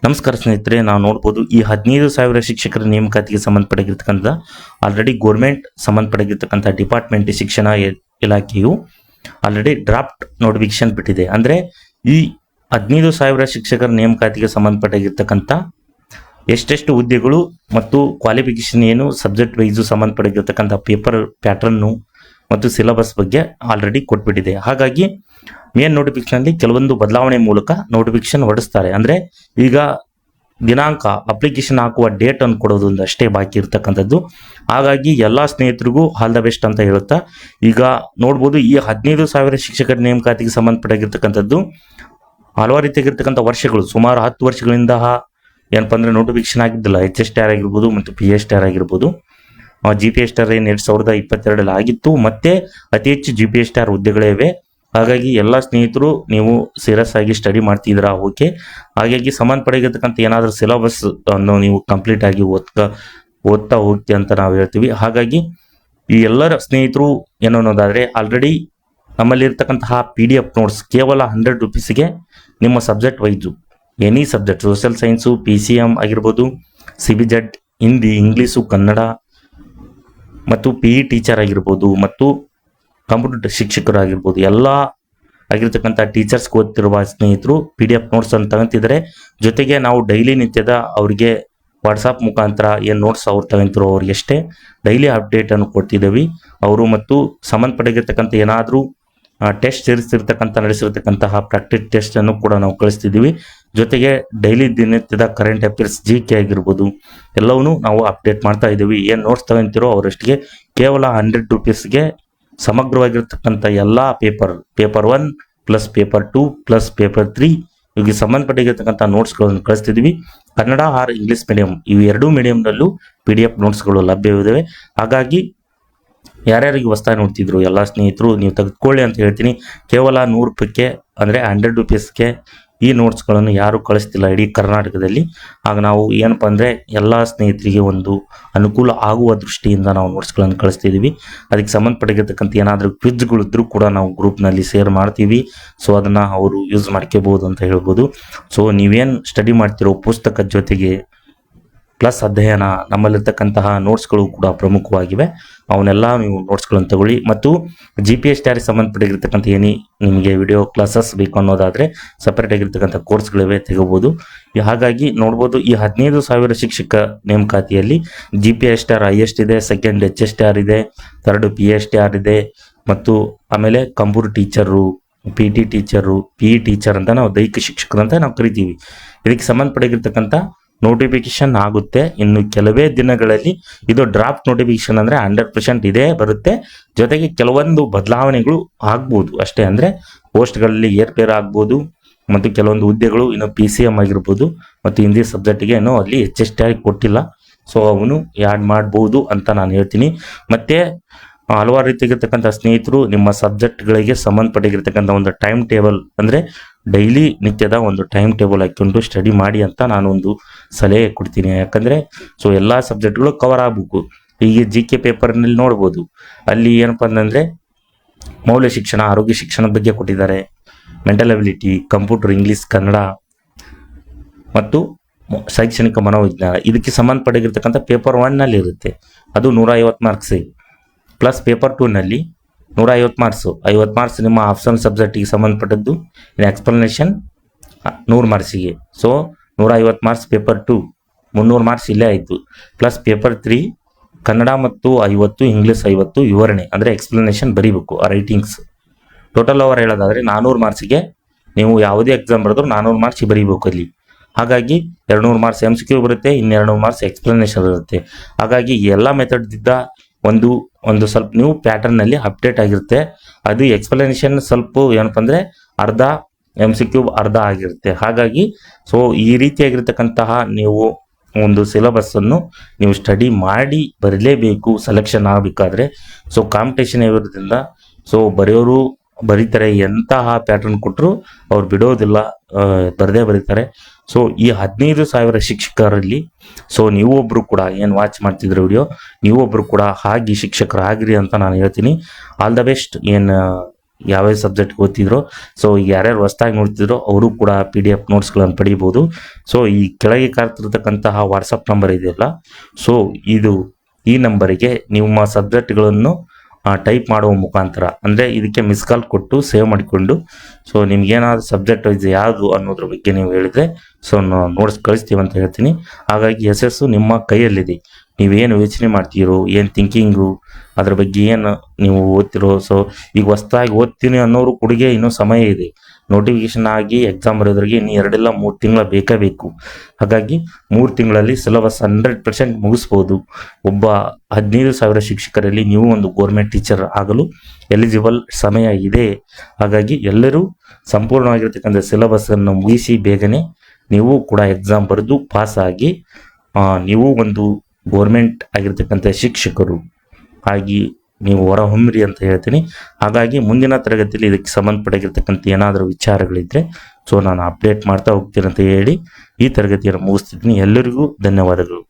ನಮಸ್ಕಾರ ಸ್ನೇಹಿತರೆ, ನಾವು ನೋಡ್ಬೋದು ಈ 15,000 ಶಿಕ್ಷಕರ ನೇಮಕಾತಿಗೆ ಸಂಬಂಧಪಟ್ಟಿರ್ತಕ್ಕಂಥ ಆಲ್ರೆಡಿ ಗೋರ್ಮೆಂಟ್ ಸಂಬಂಧಪಟ್ಟಿರ್ತಕ್ಕಂಥ ಡಿಪಾರ್ಟ್ಮೆಂಟ್ ಶಿಕ್ಷಣ ಇಲಾಖೆಯು ಆಲ್ರೆಡಿ ಡ್ರಾಫ್ಟ್ ನೋಟಿಫಿಕೇಶನ್ ಬಿಟ್ಟಿದೆ. ಅಂದರೆ ಈ 15,000 ಶಿಕ್ಷಕರ ನೇಮಕಾತಿಗೆ ಸಂಬಂಧಪಟ್ಟಿರ್ತಕ್ಕಂಥ ಎಷ್ಟೆಷ್ಟು ಹುದ್ದೆಗಳು ಮತ್ತು ಕ್ವಾಲಿಫಿಕೇಶನ್ ಏನು, ಸಬ್ಜೆಕ್ಟ್ ವೈಸು ಸಂಬಂಧಪಟ್ಟಿರ್ತಕ್ಕಂಥ ಪೇಪರ್ ಪ್ಯಾಟರ್ನು ಮತ್ತು ಸಿಲೆಬಸ್ ಬಗ್ಗೆ ಆಲ್ರೆಡಿ ಕೊಟ್ಬಿಟ್ಟಿದೆ. ಹಾಗಾಗಿ ಮೇನ್ ನೋಟಿಫಿಕೇಶನ್ಲಿ ಕೆಲವೊಂದು ಬದಲಾವಣೆ ಮೂಲಕ ನೋಟಿಫಿಕೇಶನ್ ಹೊರಡಿಸ್ತಾರೆ. ಅಂದರೆ ಈಗ ದಿನಾಂಕ ಅಪ್ಲಿಕೇಶನ್ ಹಾಕುವ ಡೇಟ್ ಅನ್ನು ಕೊಡೋದು ಅಷ್ಟೇ ಬಾಕಿ ಇರ್ತಕ್ಕಂಥದ್ದು. ಹಾಗಾಗಿ ಎಲ್ಲ ಸ್ನೇಹಿತರಿಗೂ ಆಲ್ ದ ಬೆಸ್ಟ್ ಅಂತ ಹೇಳುತ್ತಾ, ಈಗ ನೋಡ್ಬೋದು ಈ 15,000 ಶಿಕ್ಷಕರ ನೇಮಕಾತಿಗೆ ಸಂಬಂಧಪಟ್ಟಿರ್ತಕ್ಕಂಥದ್ದು ಹಲವಾರು ರೀತಿಯಾಗಿರ್ತಕ್ಕಂಥ ವರ್ಷಗಳು, ಸುಮಾರು 10 ವರ್ಷಗಳಿಂದ ಏನಪ್ಪ ಅಂದರೆ ನೋಟಿಫಿಕೇಶನ್ ಆಗಿದ್ದಿಲ್ಲ. HSTR ಆಗಿರ್ಬೋದು ಮತ್ತು PSTR ಆಗಿರ್ಬೋದು. GPSTR ಏನು 2022 ಆಗಿತ್ತು, ಮತ್ತೆ ಅತಿ ಹೆಚ್ಚು GPSTR ಹುದ್ದೆಗಳೇ ಇವೆ. ಹಾಗಾಗಿ ಎಲ್ಲ ಸ್ನೇಹಿತರು ನೀವು ಸೀರಿಯಸ್ ಆಗಿ ಸ್ಟಡಿ ಮಾಡ್ತಿದ್ದೀರಾ, ಓಕೆ. ಹಾಗಾಗಿ ಸಂಬಂಧಪಟ್ಟಿರ್ತಕ್ಕಂಥ ಏನಾದರೂ ಸಿಲೆಬಸ್ ಅನ್ನು ನೀವು ಕಂಪ್ಲೀಟ್ ಆಗಿ ಓದ್ತಾ ಹೋಗ್ತಿ ಅಂತ ನಾವು ಹೇಳ್ತೀವಿ. ಹಾಗಾಗಿ ಈ ಎಲ್ಲರ ಸ್ನೇಹಿತರು ಏನು ಅನ್ನೋದಾದರೆ, ಆಲ್ರೆಡಿ ನಮ್ಮಲ್ಲಿರ್ತಕ್ಕಂತಹ PDF ನೋಟ್ಸ್ ಕೇವಲ 100 ರೂಪೀಸ್ಗೆ ನಿಮ್ಮ subject wise any subject, social science, PCM ಆಗಿರ್ಬೋದು, CBZ, ಹಿಂದಿ, ಇಂಗ್ಲೀಷು, ಕನ್ನಡ ಮತ್ತು PE ಟೀಚರ್ ಆಗಿರ್ಬೋದು ಮತ್ತು ಕಂಪ್ಯೂಟರ್ ಶಿಕ್ಷಕರು ಆಗಿರ್ಬೋದು, ಎಲ್ಲ ಆಗಿರ್ತಕ್ಕಂಥ ಟೀಚರ್ಸ್ಗೆ ಓದ್ತಿರುವ ಸ್ನೇಹಿತರು PDF ನೋಟ್ಸ್ ಅನ್ನು ತಗೊಂತಿದ್ದಾರೆ. ಜೊತೆಗೆ ನಾವು ಡೈಲಿ ನಿತ್ಯದ ಅವರಿಗೆ ವಾಟ್ಸಪ್ ಮುಖಾಂತರ ಏನು ನೋಟ್ಸ್ ಅವ್ರು ತಗೊಂತಿರೋ ಅವ್ರಿಗೆ ಅಷ್ಟೇ ಡೈಲಿ ಅಪ್ಡೇಟನ್ನು ಕೊಡ್ತಿದ್ದೀವಿ. ಅವರು ಮತ್ತು ಸಂಬಂಧಪಟ್ಟಿರ್ತಕ್ಕಂಥ ಏನಾದರೂ ಟೆಸ್ಟ್ ನಡೆಸಿರ್ತಕ್ಕಂತಹ ಪ್ರಾಕ್ಟೀಸ್ ಟೆಸ್ಟನ್ನು ಕೂಡ ನಾವು ಕಳಿಸ್ತಿದ್ದೀವಿ. ಜೊತೆಗೆ ಡೈಲಿ ದಿನನಿತ್ಯದ ಕರೆಂಟ್ ಅಫೇರ್ಸ್, GK ಆಗಿರ್ಬೋದು ಎಲ್ಲವನ್ನೂ ನಾವು ಅಪ್ಡೇಟ್ ಮಾಡ್ತಾ ಇದ್ದೀವಿ. ಏನು ನೋಟ್ಸ್ ತಗೊಂತಿರೋ ಅವರಷ್ಟಿಗೆ ಕೇವಲ 100 ರೂಪೀಸ್ಗೆ ಸಮಗ್ರವಾಗಿರ್ತಕ್ಕಂಥ ಎಲ್ಲ paper 1 plus paper 2 plus paper 3 ಇವಿಗೆ ಸಂಬಂಧಪಟ್ಟಿರ್ತಕ್ಕಂಥ ನೋಟ್ಸ್ಗಳನ್ನು ಕಳಿಸ್ತಿದ್ದೀವಿ. ಕನ್ನಡ ಆರ್ ಇಂಗ್ಲೀಷ್ ಮೀಡಿಯಂ ಇವು ಎರಡೂ ಮೀಡಿಯಂನಲ್ಲೂ PDF ನೋಟ್ಸ್ಗಳು ಲಭ್ಯವಿದ್ದಾವೆ. ಹಾಗಾಗಿ ಯಾರ್ಯಾರಿಗೆ ಹೊಸ್ದಾಗಿ ನೋಡ್ತಿದ್ರು ಎಲ್ಲ ಸ್ನೇಹಿತರು ನೀವು ತೆಗೆದುಕೊಳ್ಳಿ ಅಂತ ಹೇಳ್ತೀನಿ. ಕೇವಲ 100 ರೂಪಾಯಿಗೆ ಅಂದರೆ 100 ರೂಪೀಸ್ಗೆ ಈ ನೋಟ್ಸ್ಗಳನ್ನು ಯಾರು ಕಳಿಸ್ತಿಲ್ಲ ಇಡೀ ಕರ್ನಾಟಕದಲ್ಲಿ. ಆಗ ನಾವು ಏನಪ್ಪ ಅಂದರೆ ಎಲ್ಲ ಸ್ನೇಹಿತರಿಗೆ ಒಂದು ಅನುಕೂಲ ಆಗುವ ದೃಷ್ಟಿಯಿಂದ ನಾವು ನೋಟ್ಸ್ಗಳನ್ನು ಕಳಿಸ್ತಿದ್ದೀವಿ. ಅದಕ್ಕೆ ಸಂಬಂಧಪಟ್ಟಿರ್ತಕ್ಕಂಥ ಏನಾದರೂ ಕ್ವಿಜ್ಗಳಿದ್ರೂ ಕೂಡ ನಾವು ಗ್ರೂಪ್ನಲ್ಲಿ ಶೇರ್ ಮಾಡ್ತೀವಿ. ಸೊ ಅದನ್ನು ಅವರು ಯೂಸ್ ಮಾಡ್ಕೋಬೋದು ಅಂತ ಹೇಳ್ಬೋದು. ಸೊ ನೀವೇನು ಸ್ಟಡಿ ಮಾಡ್ತಿರೋ ಪುಸ್ತಕದ ಜೊತೆಗೆ ಪ್ಲಸ್ ಅಧ್ಯಯನ ನಮ್ಮಲ್ಲಿರ್ತಕ್ಕಂತಹ ನೋಟ್ಸ್ಗಳು ಕೂಡ ಪ್ರಮುಖವಾಗಿವೆ. ಅವನ್ನೆಲ್ಲ ನೀವು ನೋಟ್ಸ್ಗಳನ್ನು ತಗೊಳ್ಳಿ. ಮತ್ತು GPSTR ಸಂಬಂಧಪಟ್ಟಿರ್ತಕ್ಕಂಥ ನಿಮಗೆ ವಿಡಿಯೋ ಕ್ಲಾಸಸ್ ಬೇಕು ಅನ್ನೋದಾದರೆ ಸಪ್ರೇಟ್ ಆಗಿರ್ತಕ್ಕಂಥ ಕೋರ್ಸ್ಗಳಿವೆ, ತೆಗೋಬೋದು. ಹಾಗಾಗಿ ನೋಡ್ಬೋದು ಈ 15,000 ಶಿಕ್ಷಕ ನೇಮಕಾತಿಯಲ್ಲಿ GPSTR ಹೈಯೆಸ್ಟ್ ಇದೆ, ಸೆಕೆಂಡ್ HSTR ಇದೆ, ಥರ್ಡ್ PSTR ಇದೆ, ಮತ್ತು ಆಮೇಲೆ computer teacher, PT teacher, PE teacher ಅಂತ ನಾವು ದೈಹಿಕ ಶಿಕ್ಷಕರು ಅಂತ ನಾವು ಕರಿತೀವಿ. ಇದಕ್ಕೆ ಸಂಬಂಧಪಟ್ಟಿರ್ತಕ್ಕಂಥ ನೋಟಿಫಿಕೇಶನ್ ಆಗುತ್ತೆ ಇನ್ನು ಕೆಲವೇ ದಿನಗಳಲ್ಲಿ. ಇದು ಡ್ರಾಫ್ಟ್ ನೋಟಿಫಿಕೇಶನ್ ಅಂದರೆ 100% ಇದೇ ಬರುತ್ತೆ. ಜೊತೆಗೆ ಕೆಲವೊಂದು ಬದಲಾವಣೆಗಳು ಆಗ್ಬೋದು ಅಷ್ಟೇ. ಅಂದರೆ ಪೋಸ್ಟ್ಗಳಲ್ಲಿ ಏರ್ಪೇರ್ ಆಗ್ಬೋದು ಮತ್ತು ಕೆಲವೊಂದು ಹುದ್ದೆಗಳು ಇನ್ನು PCM ಆಗಿರ್ಬೋದು ಮತ್ತು ಹಿಂದಿ ಸಬ್ಜೆಕ್ಟಿಗೆ ಏನೋ ಅಲ್ಲಿ HSTR ಕೊಟ್ಟಿಲ್ಲ. ಸೊ ಅವನು ಆ್ಯಡ್ ಮಾಡ್ಬೋದು ಅಂತ ನಾನು ಹೇಳ್ತೀನಿ. ಮತ್ತು ಹಲವಾರು ರೀತಿಯಾಗಿರ್ತಕ್ಕಂಥ ಸ್ನೇಹಿತರು ನಿಮ್ಮ ಸಬ್ಜೆಕ್ಟ್ಗಳಿಗೆ ಸಂಬಂಧಪಟ್ಟಿರ್ತಕ್ಕಂಥ ಒಂದು ಟೈಮ್ ಟೇಬಲ್, ಅಂದರೆ ಡೈಲಿ ನಿತ್ಯದ ಒಂದು ಟೈಮ್ ಟೇಬಲ್ ಹಾಕ್ಕೊಂಡು ಸ್ಟಡಿ ಮಾಡಿ ಅಂತ ನಾನು ಒಂದು ಸಲಹೆ ಕೊಡ್ತೀನಿ. ಯಾಕಂದರೆ ಸೊ ಎಲ್ಲ ಸಬ್ಜೆಕ್ಟ್ಗಳು ಕವರ್ ಆಗಬೇಕು. ಈಗ GK ಪೇಪರ್ನಲ್ಲಿ ನೋಡ್ಬೋದು, ಅಲ್ಲಿ ಏನಪ್ಪ ಅಂತಂದರೆ ಮೌಲ್ಯ ಶಿಕ್ಷಣ, ಆರೋಗ್ಯ ಶಿಕ್ಷಣದ ಬಗ್ಗೆ ಕೊಟ್ಟಿದ್ದಾರೆ, mental ability, computer, English, Kannada ಮತ್ತು ಶೈಕ್ಷಣಿಕ ಮನೋವಿಜ್ಞಾನ. ಇದಕ್ಕೆ ಸಂಬಂಧಪಟ್ಟಿರ್ತಕ್ಕಂಥ ಪೇಪರ್ 1ನಲ್ಲಿ ಇರುತ್ತೆ, ಅದು 150 ಮಾರ್ಕ್ಸ್. ಪ್ಲಸ್ ಪೇಪರ್ 2ನಲ್ಲಿ 150 ಮಾರ್ಕ್ಸು, 50 ಮಾರ್ಕ್ಸ್ ನಿಮ್ಮ ಆಪ್ಷನಲ್ ಸಬ್ಜೆಕ್ಟಿಗೆ ಸಂಬಂಧಪಟ್ಟದ್ದು. ಇನ್ನು ಎಕ್ಸ್ಪ್ಲನೇಷನ್ 100 ಮಾರ್ಕ್ಸಿಗೆ. ಸೊ 150 ಮಾರ್ಕ್ಸ್ ಪೇಪರ್ 2, 300 ಮಾರ್ಕ್ಸ್ ಇಲ್ಲೇ ಆಯಿತು. ಪ್ಲಸ್ ಪೇಪರ್ 3 ಕನ್ನಡ ಮತ್ತು 50, ಇಂಗ್ಲೀಷ್ 50 ವಿವರಣೆ ಅಂದರೆ ಎಕ್ಸ್ಪ್ಲನೇಷನ್ ಬರೀಬೇಕು, ರೈಟಿಂಗ್ಸ್. ಟೋಟಲ್ ಓವರ್ ಹೇಳೋದಾದರೆ 400 ಮಾರ್ಕ್ಸಿಗೆ ನೀವು ಯಾವುದೇ ಎಕ್ಸಾಮ್ ಬರೆದ್ರು 400 ಮಾರ್ಕ್ಸ್ ಬರೀಬೇಕು ಅಲ್ಲಿ. ಹಾಗಾಗಿ 200 ಮಾರ್ಕ್ಸ್ MCQ ಬರುತ್ತೆ, ಇನ್ನು 200 ಮಾರ್ಕ್ಸ್ ಎಕ್ಸ್ಪ್ಲನೇಷನ್ ಇರುತ್ತೆ. ಹಾಗಾಗಿ ಎಲ್ಲ ಮೆಥಡ್ದಿದ್ದ ಒಂದು ಸ್ವಲ್ಪ ನೀವು ಪ್ಯಾಟರ್ನಲ್ಲಿ ಅಪ್ಡೇಟ್ ಆಗಿರುತ್ತೆ. ಅದು ಎಕ್ಸ್ಪ್ಲನೇಷನ್ ಸ್ವಲ್ಪ ಏನಪ್ಪ ಅಂದರೆ ಅರ್ಧ, MCQ ಅರ್ಧ ಆಗಿರುತ್ತೆ. ಹಾಗಾಗಿ ಸೊ ಈ ರೀತಿಯಾಗಿರ್ತಕ್ಕಂತಹ ನೀವು ಒಂದು ಸಿಲೆಬಸ್ಸನ್ನು ನೀವು ಸ್ಟಡಿ ಮಾಡಿ ಬರಲೇಬೇಕು ಸೆಲೆಕ್ಷನ್ ಆಗಬೇಕಾದ್ರೆ. ಸೊ ಕಾಂಪಿಟೇಷನ್ ಇರೋದ್ರಿಂದ ಸೊ ಬರೆಯೋರು ಬರೀತಾರೆ, ಎಂತಹ ಪ್ಯಾಟರ್ನ್ ಕೊಟ್ಟರು ಅವ್ರು ಬಿಡೋದಿಲ್ಲ, ಬರದೇ ಬರೀತಾರೆ. ಸೊ ಈ 15,000 ಶಿಕ್ಷಕರಲ್ಲಿ ಸೊ ನೀವೊಬ್ಬರು ಕೂಡ ಏನು ವಾಚ್ ಮಾಡ್ತಿದ್ರೆ ವಿಡಿಯೋ, ನೀವೊಬ್ಬರು ಕೂಡ ಹಾಗೆ ಶಿಕ್ಷಕರಾಗಿರಿ ಅಂತ ನಾನು ಹೇಳ್ತೀನಿ. All the best. ಏನು ಯಾವ್ಯಾವ ಸಬ್ಜೆಕ್ಟ್ ಓದ್ತಿದ್ರೋ, ಸೊ ಯಾರ್ಯಾರು ಹೊಸ್ದಾಗಿ ನೋಡ್ತಿದ್ರೋ ಅವರು ಕೂಡ PDF ನೋಟ್ಸ್ಗಳನ್ನು ಪಡಿಬೋದು. ಸೊ ಈ ಕೆಳಗೆ ಕಾಣ್ತಿರ್ತಕ್ಕಂತಹ ವಾಟ್ಸಪ್ ನಂಬರ್ ಇದೆಯಲ್ಲ, ಸೊ ಈ ನಂಬರಿಗೆ ನಿಮ್ಮ ಸಬ್ಜೆಕ್ಟ್ಗಳನ್ನು ಟೈಪ್ ಮಾಡುವ ಮುಖಾಂತರ, ಅಂದರೆ ಇದಕ್ಕೆ ಮಿಸ್ ಕಾಲ್ ಕೊಟ್ಟು ಸೇವ್ ಮಾಡಿಕೊಂಡು, ಸೊ ನಿಮ್ಗೇನಾದ್ರು ಸಬ್ಜೆಕ್ಟ್ ವೈಸ್ ಯಾವುದು ಅನ್ನೋದ್ರ ಬಗ್ಗೆ ನೀವು ಹೇಳಿದ್ರೆ ಸೊ ನೋಟ್ಸ್ ಕಳಿಸ್ತೀವಿ ಅಂತ ಹೇಳ್ತೀನಿ. ಹಾಗಾಗಿ ಯಶಸ್ಸು ನಿಮ್ಮ ಕೈಯಲ್ಲಿದೆ. ನೀವೇನು ಯೋಚನೆ ಮಾಡ್ತೀರೋ, ಏನು ಥಿಂಕಿಂಗು, ಅದ್ರ ಬಗ್ಗೆ ಏನು ನೀವು ಓದ್ತಿರೋ, ಸೊ ಈಗ ಹೊಸ್ದಾಗಿ ಓದ್ತೀನಿ ಅನ್ನೋರು ಕೂಡಿಗೆ ಇನ್ನೂ ಸಮಯ ಇದೆ. ನೋಟಿಫಿಕೇಶನ್ ಆಗಿ ಎಕ್ಸಾಮ್ ಬರೋದ್ರಿಗೆ ಇನ್ನು 2 ಇಲ್ಲ 3 ತಿಂಗಳ ಬೇಕೇ ಬೇಕು. ಹಾಗಾಗಿ 3 ತಿಂಗಳಲ್ಲಿ ಸಿಲೆಬಸ್ 100% ಮುಗಿಸ್ಬೋದು. ಒಬ್ಬ 15,000 ಶಿಕ್ಷಕರಲ್ಲಿ ನೀವು ಒಂದು ಗೋರ್ಮೆಂಟ್ ಟೀಚರ್ ಆಗಲು ಎಲಿಜಿಬಲ್ ಸಮಯ ಇದೆ. ಹಾಗಾಗಿ ಎಲ್ಲರೂ ಸಂಪೂರ್ಣವಾಗಿರ್ತಕ್ಕಂಥ ಸಿಲೆಬಸ್ಸನ್ನು ಮುಗಿಸಿ ಬೇಗನೆ ನೀವು ಕೂಡ ಎಕ್ಸಾಮ್ ಬರೆದು ಪಾಸ್ ಆಗಿ ನೀವು ಒಂದು ಗೋರ್ಮೆಂಟ್ ಆಗಿರ್ತಕ್ಕಂಥ ಶಿಕ್ಷಕರು ಆಗಿ ನೀವು ಹೊರಹೊಮ್ಮಿರಿ ಅಂತ ಹೇಳ್ತೀನಿ. ಹಾಗಾಗಿ ಮುಂದಿನ ತರಗತಿಯಲ್ಲಿ ಇದಕ್ಕೆ ಸಂಬಂಧಪಟ್ಟಿರ್ತಕ್ಕಂಥ ಏನಾದರೂ ವಿಚಾರಗಳಿದ್ದರೆ ಸೊ ನಾನು ಅಪ್ಡೇಟ್ ಮಾಡ್ತಾ ಹೋಗ್ತೀನಿ ಅಂತ ಹೇಳಿ ಈ ತರಗತಿಯನ್ನು ಮುಗಿಸ್ತಿದ್ದೀನಿ. ಎಲ್ಲರಿಗೂ ಧನ್ಯವಾದಗಳು.